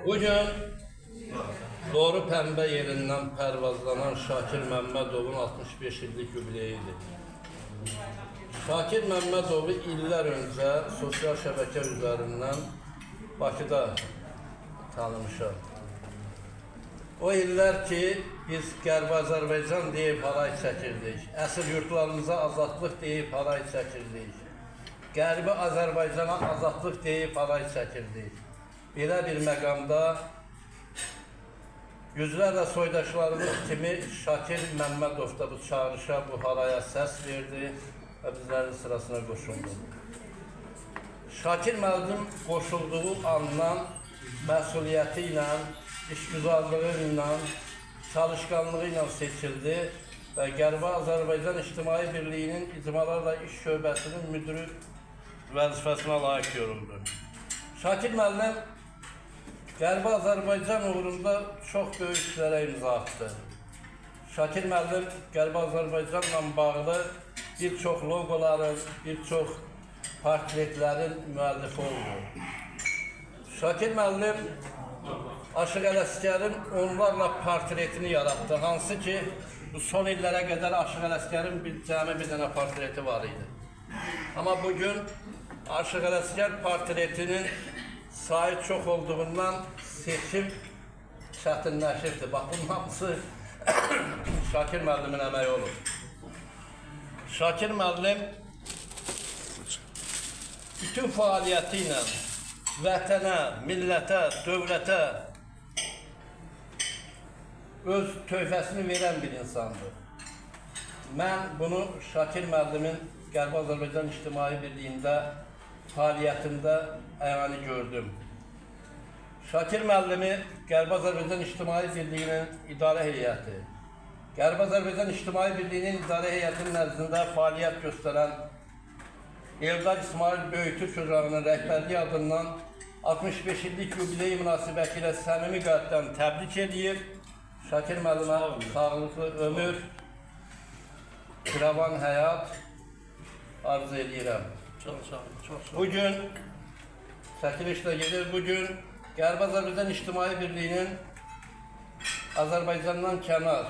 Bugün Doğru Pəmbə yerindən pərvazlanan Şakir Məmmədovun 65 illik yubileyidir. Şakir Məmmədovu illər öncə sosial şəbəkə üzərindən Bakıda tanımışam. O illər ki, biz Qərbi Azərbaycan deyib haray çəkirdik, əsir yurtlarımıza azadlıq deyib haray çəkirdik, Qərbi Azərbaycana azadlıq deyib haray çəkirdik. Belə bir məqamda yüzlərlə soydaşlarımız kimi Şakir Məmmədov da bu çağrışa, bu haraya səs verdi və bizlərin sırasına qoşuldu. Şakir müəllim qoşulduğu andan məsuliyyəti ilə, işgüzarlığı ilə, çalışqanlığı ilə seçildi və Qərbi Azərbaycan İctimai Birliyinin İcmalarla İş Şöbəsinin müdürü vəzifəsinə layiq görüldü. Şakir müəllim Qərbi Azərbaycan uğrunda çox böyük işlərə imza atdı. Şakir müəllim Qərbi Azərbaycanla bağlı bir çox logoların, bir çox portretlərin müəllifi oldu. Şakir müəllim Aşıq Ələsgərin onlarla portretini yarattı. Hansı ki, bu son illərə qədər Aşıq Ələsgərin cəmi bir dənə portreti var idi. Amma bugün Aşıq Ələsgər portretinin sayı çox olduğundan seçim çətinləşirdi. Bax, bunun hamısı Şakir müəllimin əməyi olur. Şakir müəllim bütün fəaliyyəti ilə vətənə, millətə, dövlətə öz töhfəsini verən bir insandır. Mən bunu Şakir müəllimin Qərbi Azərbaycan İctimai Birliyində fəaliyyətində əyani gördüm. Şakir müəllimi Qərbi Azərbaycan İctimai Birliyinin idarə heyəti, Qərbi Azərbaycan İctimai Birliyinin idarə heyətinin nəzdində fəaliyyət göstərən Eldar İsmail Böyütürk Ocağının rəhbərliyi adından 65 illik yubileyi münasibəti ilə səmimi qəlbdən təbrik edir. Şakir müəllimə sağlıqlı ömür, firavan həyat arzu edirəm. Bugün çəkilişlə gedir. Bugün Qərbi Azərbaycan İctimai Birliyinin Azərbaycandan kənar,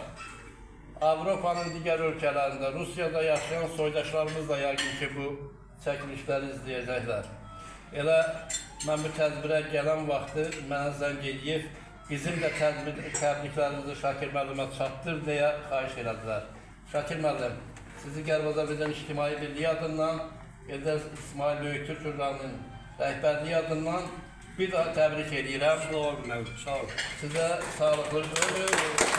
Avropanın digər ölkələrində, Rusiyada yaşayan soydaşlarımız da yəqin ki, bu çəkilişləri izləyəcəklər. Elə mən bu tədbirə gələn vaxtı mənə zəng edib, bizim də təbriklərimizi Şakir müəllimə çatdır deyə xahiş elədilər. Şakir müəllim, sizi Qərbi Azərbaycan İctimai Birliyi adından, Eldar İsmail Böyütürk Ocağının rəhbərliyi adından bir daha təbrik edirəm. Sağ olun. Sizə sağlıqlı ömür.